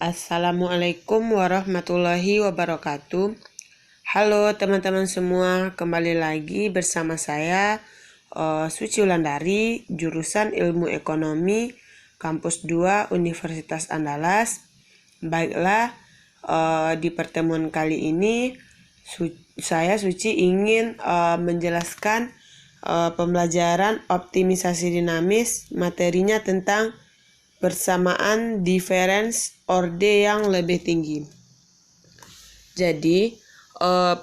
Assalamualaikum warahmatullahi wabarakatuh. Halo teman-teman semua, kembali lagi bersama saya Suci Wulandari, jurusan Ilmu Ekonomi, Kampus 2 Universitas Andalas. Baiklah, di pertemuan kali ini saya Suci ingin menjelaskan pembelajaran optimisasi dinamis, materinya tentang persamaan difference orde yang lebih tinggi. Jadi,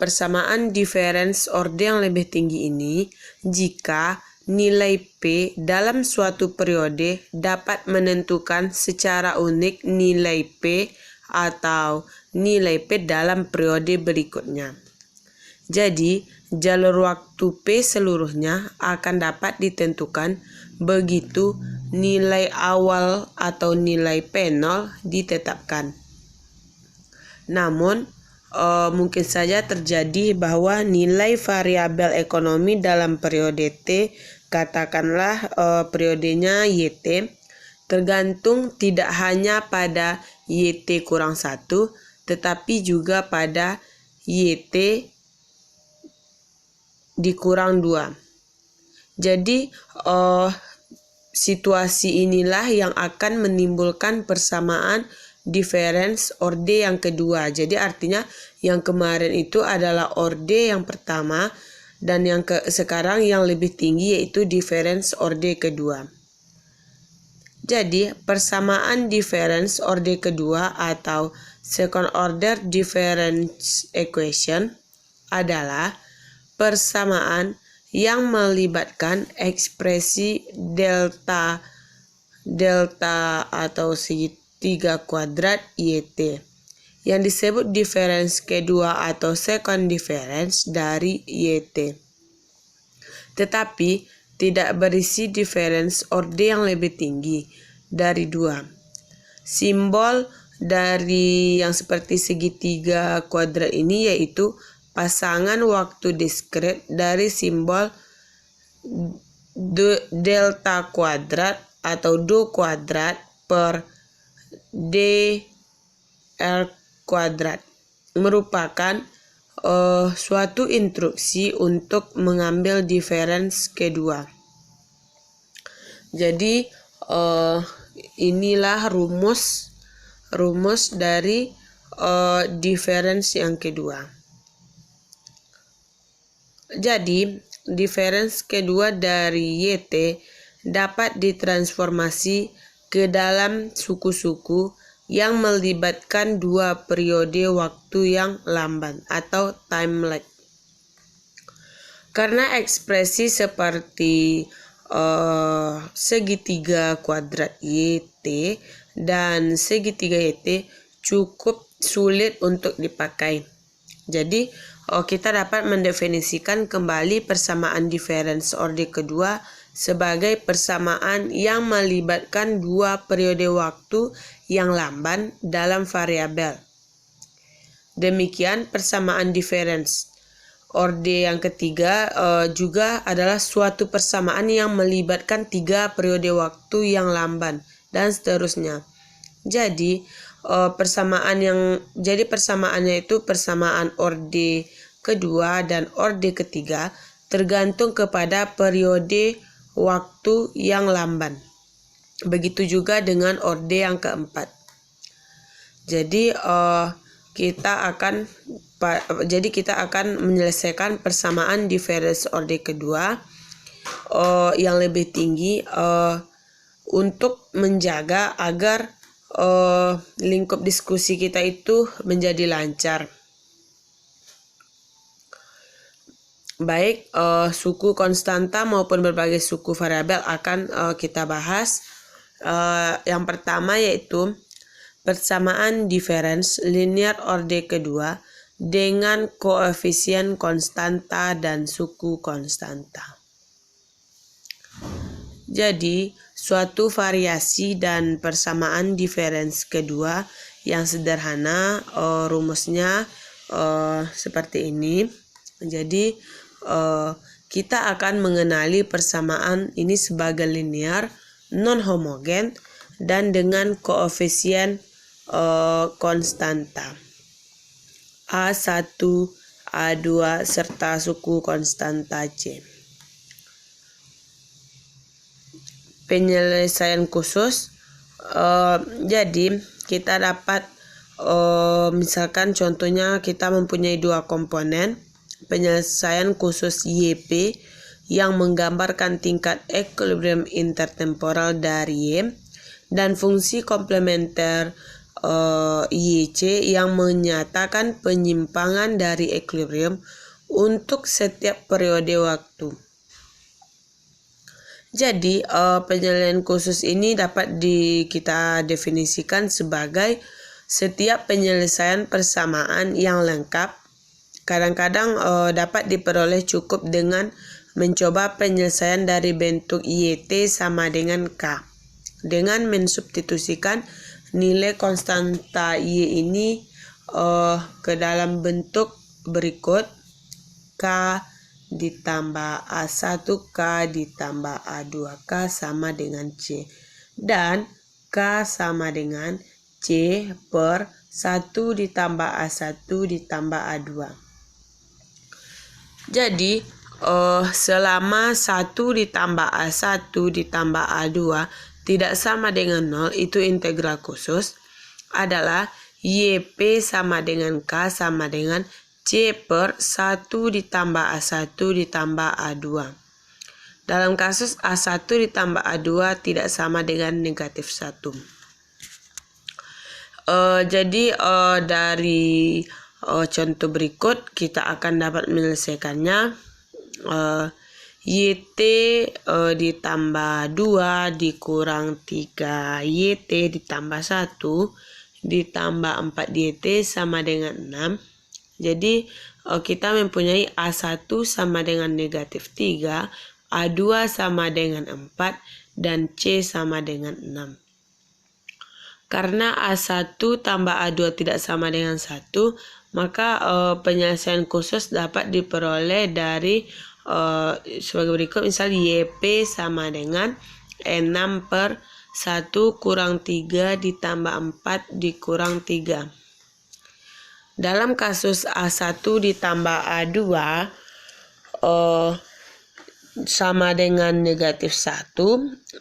persamaan difference orde yang lebih tinggi ini jika nilai P dalam suatu periode dapat menentukan secara unik nilai P atau nilai P dalam periode berikutnya. Jadi, jalur waktu P seluruhnya akan dapat ditentukan begitu nilai awal atau nilai P0 ditetapkan. Namun, mungkin saja terjadi bahwa nilai variabel ekonomi dalam periode T, katakanlah periodenya YT, tergantung tidak hanya pada YT kurang 1, tetapi juga pada YT dikurang 2. Jadi, situasi inilah yang akan menimbulkan persamaan difference orde yang kedua. Jadi artinya yang kemarin itu adalah orde yang pertama dan yang sekarang yang lebih tinggi yaitu difference orde kedua. Jadi persamaan difference orde kedua atau second order difference equation adalah persamaan yang melibatkan ekspresi delta atau segitiga kuadrat YT yang disebut difference kedua atau second difference dari YT, tetapi tidak berisi difference orde yang lebih tinggi dari 2. Simbol dari yang seperti segitiga kuadrat ini yaitu pasangan waktu diskret dari simbol delta kuadrat atau do kuadrat per dr kuadrat merupakan suatu instruksi untuk mengambil difference kedua. Jadi inilah rumus dari difference yang kedua. Jadi, difference kedua dari YT dapat ditransformasi ke dalam suku-suku yang melibatkan dua periode waktu yang lamban atau time lag. Karena ekspresi seperti segitiga kuadrat YT dan segitiga YT cukup sulit untuk dipakai. Jadi, kita dapat mendefinisikan kembali persamaan difference orde kedua sebagai persamaan yang melibatkan dua periode waktu yang lamban dalam variabel. Demikian persamaan difference orde yang ketiga juga adalah suatu persamaan yang melibatkan 3 periode waktu yang lamban dan seterusnya. Jadi persamaannya itu persamaan orde kedua dan orde ketiga tergantung kepada periode waktu yang lamban. Begitu juga dengan orde yang keempat. Jadi kita akan menyelesaikan persamaan difference orde kedua yang lebih tinggi untuk menjaga agar lingkup diskusi kita itu menjadi lancar. Baik, suku konstanta maupun berbagai suku variabel akan kita bahas. Yang pertama yaitu persamaan difference linear orde kedua dengan koefisien konstanta dan suku konstanta. Jadi, suatu variasi dan persamaan difference kedua yang sederhana, rumusnya seperti ini. Jadi, kita akan mengenali persamaan ini sebagai linear, non-homogen, dan dengan koefisien konstanta A1, A2 serta suku konstanta C. Penyelesaian khusus, jadi kita dapat misalkan contohnya kita mempunyai dua komponen, penyelesaian khusus YP yang menggambarkan tingkat equilibrium intertemporal dari Y, dan fungsi komplementer YC yang menyatakan penyimpangan dari equilibrium untuk setiap periode waktu. Jadi penyelesaian khusus ini dapat kita definisikan sebagai setiap penyelesaian persamaan yang lengkap. Kadang-kadang dapat diperoleh cukup dengan mencoba penyelesaian dari bentuk YT sama dengan K dengan mensubstitusikan nilai konstanta Y ini ke dalam bentuk berikut: K ditambah A1 K ditambah A2 K sama dengan C, dan K sama dengan C per 1 ditambah A1 ditambah A2. Jadi selama 1 ditambah A1 ditambah A2 tidak sama dengan 0, itu integral khusus, adalah YP sama dengan K sama dengan C per 1 ditambah A1 ditambah A2. Dalam kasus A1 ditambah A2 tidak sama dengan negatif 1. Jadi dari contoh berikut kita akan dapat menyelesaikannya. YT ditambah 2 dikurang 3 YT ditambah 1 ditambah 4 YT sama dengan 6. Jadi kita mempunyai A1 sama dengan negatif 3, A2 sama dengan 4, dan C sama dengan 6. Karena A1 tambah A2 tidak sama dengan 1, maka penyelesaian khusus dapat diperoleh dari sebagai berikut. Misal YP sama dengan 6 per 1 kurang 3 ditambah 4 dikurang 3. Dalam kasus A1 ditambah A2 sama dengan negatif 1,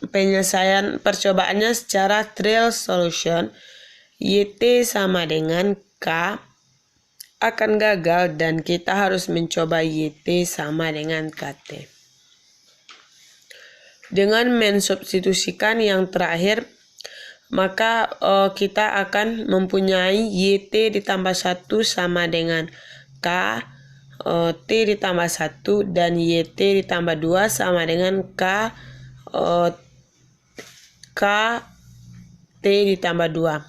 penyelesaian percobaannya secara trial solution, YT sama dengan K akan gagal dan kita harus mencoba YT sama dengan KT. Dengan mensubstitusikan yang terakhir, maka kita akan mempunyai YT ditambah 1 sama dengan K, T ditambah 1, dan YT ditambah 2 sama dengan K, T ditambah 2.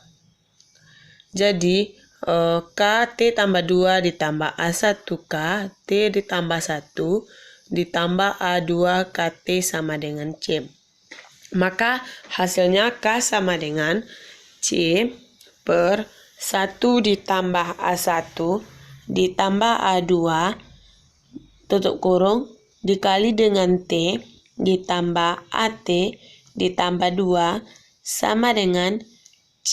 Jadi K T tambah 2 ditambah A1 K T ditambah 1 ditambah A2 KT sama dengan C. Maka hasilnya K sama dengan C per 1 ditambah A1 ditambah A2 tutup kurung dikali dengan T ditambah AT ditambah 2 sama dengan C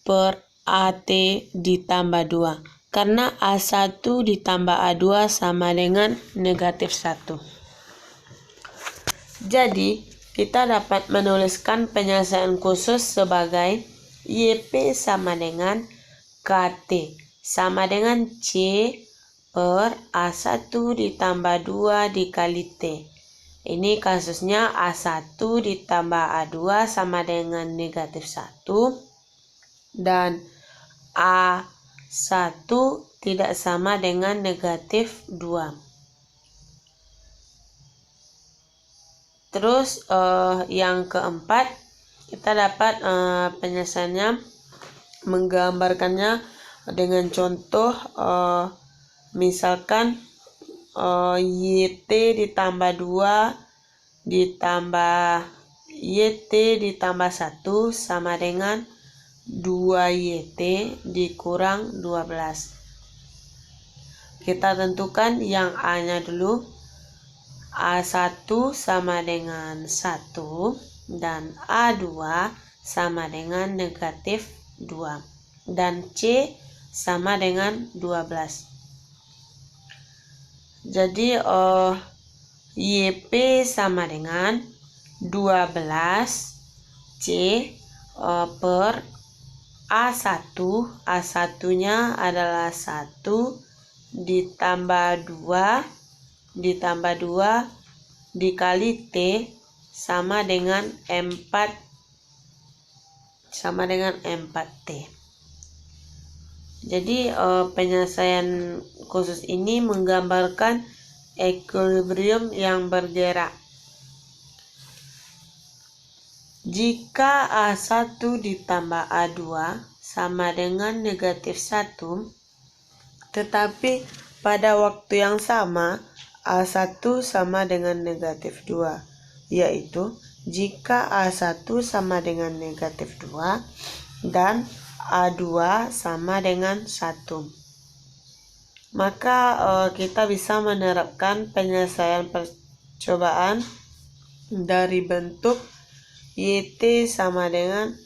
per AT ditambah 2. Karena A1 ditambah A2 sama dengan negatif 1. Jadi kita dapat menuliskan penyelesaian khusus sebagai YP sama dengan KT sama dengan C per A1 ditambah 2 dikali T. Ini kasusnya A1 ditambah A2 sama dengan negatif 1 dan A1 tidak sama dengan negatif 2. Terus yang keempat, kita dapat penyelesaiannya menggambarkannya dengan contoh, misalkan YT ditambah 2 ditambah YT ditambah 1 sama dengan 2YT dikurang 12. Kita tentukan yang A-nya dulu. A1 sama dengan 1 dan A2 sama dengan negatif 2. Dan C sama dengan 12. Jadi YP sama dengan 12 C per A1. A1-nya adalah 1 ditambah 2 dikali T sama dengan 4T. Jadi penyelesaian khusus ini menggambarkan equilibrium yang bergerak. Jika A1 ditambah A2 sama dengan negatif 1, tetapi pada waktu yang sama A1 sama dengan negatif 2, yaitu jika A1 sama dengan negatif 2 dan A2 sama dengan 1. Maka kita bisa menerapkan penyelesaian percobaan dari bentuk YT sama dengan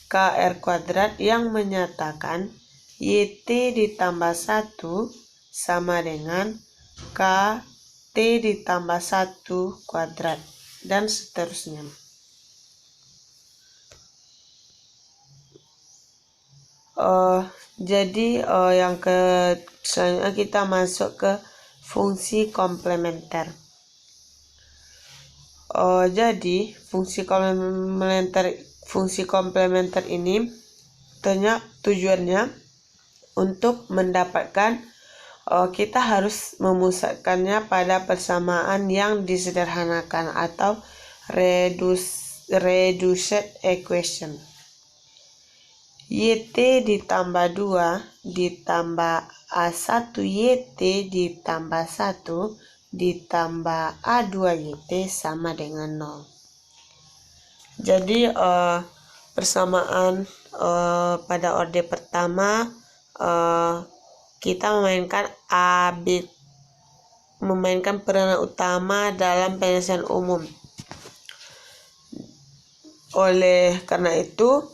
KR kuadrat yang menyatakan YT ditambah 1 sama dengan KT ditambah 1 kuadrat, dan seterusnya. Jadi yang selanjutnya kita masuk ke fungsi komplementer. Jadi fungsi komplementer ini tujuannya untuk mendapatkan, kita harus memusatkannya pada persamaan yang disederhanakan atau reduced equation. YT ditambah 2 ditambah A1 YT ditambah 1 ditambah A2 YT sama dengan 0. Jadi persamaan pada orde pertama kita memainkan peranan utama dalam penyelesaian umum. Oleh karena itu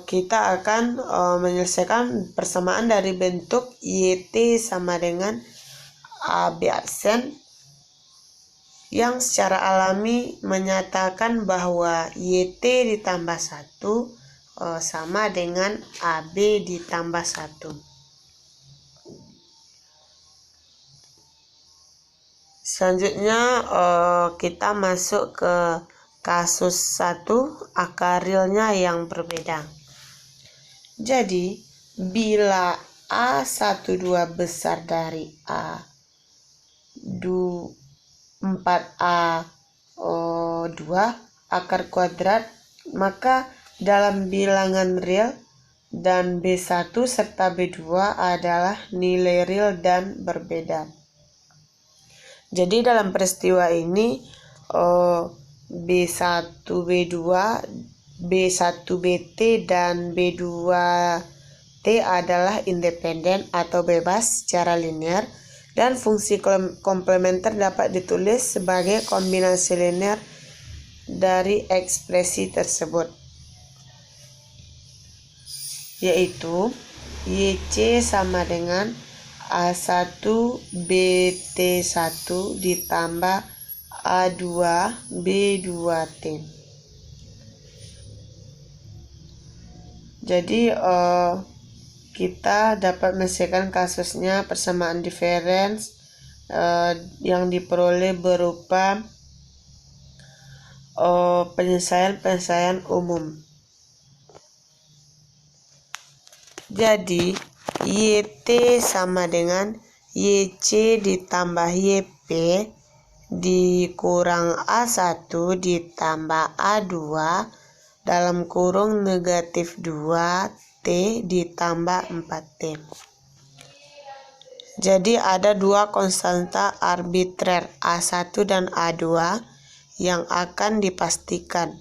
kita akan menyelesaikan persamaan dari bentuk YT sama dengan AB absen yang secara alami menyatakan bahwa YT ditambah 1 sama dengan AB ditambah 1. Selanjutnya kita masuk ke kasus 1, akar realnya yang berbeda. Jadi, bila A12 besar dari A4A2 akar kuadrat, maka dalam bilangan real dan B1 serta B2 adalah nilai real dan berbeda. Jadi dalam peristiwa ini B1 B2, B1 BT dan B2T adalah independen atau bebas secara linear, dan fungsi komplementer dapat ditulis sebagai kombinasi linear dari ekspresi tersebut, yaitu YC sama dengan A1 BT1 ditambah A2 B2T. Jadi kita dapat menyelesaikan kasusnya persamaan difference yang diperoleh berupa penyelesaian umum. Jadi YT sama dengan YC ditambah YP dikurang A1 ditambah A2 dalam kurung negatif 2T ditambah 4T. Jadi ada dua konstanta arbitrer A1 dan A2 yang akan dipastikan.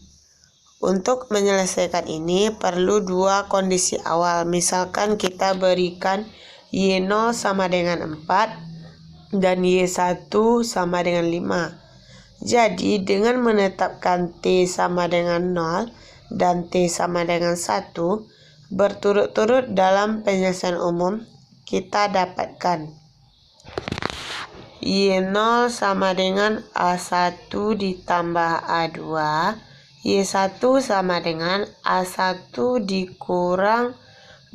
Untuk menyelesaikan ini perlu dua kondisi awal. Misalkan kita berikan Y0 sama dengan 4 dan Y1 sama dengan 5. Jadi dengan menetapkan T sama dengan 0 dan T sama dengan 1, berturut-turut dalam penyelesaian umum, kita dapatkan Y0 sama dengan A1 ditambah A2, Y1 sama dengan A1 dikurang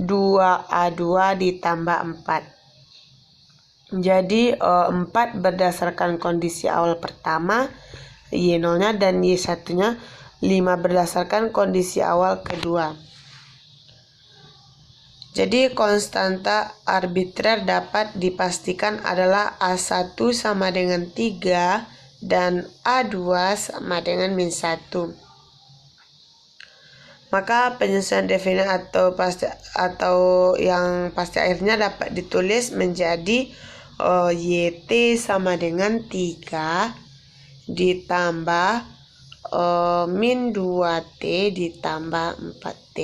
2A2 ditambah 4. Jadi 4 berdasarkan kondisi awal pertama Y0-nya dan Y1-nya 5 berdasarkan kondisi awal kedua. Jadi konstanta arbitrer dapat dipastikan adalah A1 sama dengan 3 dan A2 sama dengan min 1. Maka penyelesaian definit atau yang pasti akhirnya dapat ditulis menjadi YT sama dengan 3 ditambah min 2T ditambah 4T.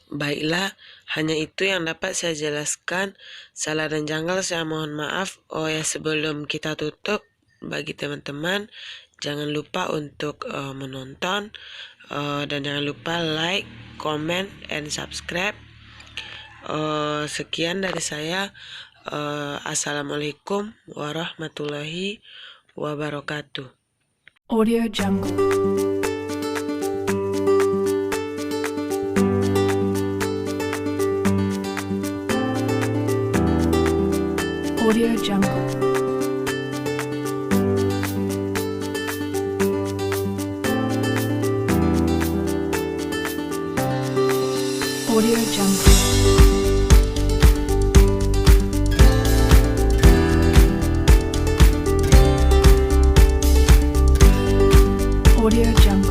Baiklah, hanya itu yang dapat saya jelaskan. Salah dan janggal saya mohon maaf. Sebelum kita tutup, bagi teman-teman jangan lupa untuk menonton dan jangan lupa like, comment, and subscribe. Sekian dari saya. Assalamualaikum warahmatullahi wabarakatuh. Audio Jungle. Audio Jungle. Audio Jungle. Audio Jungle.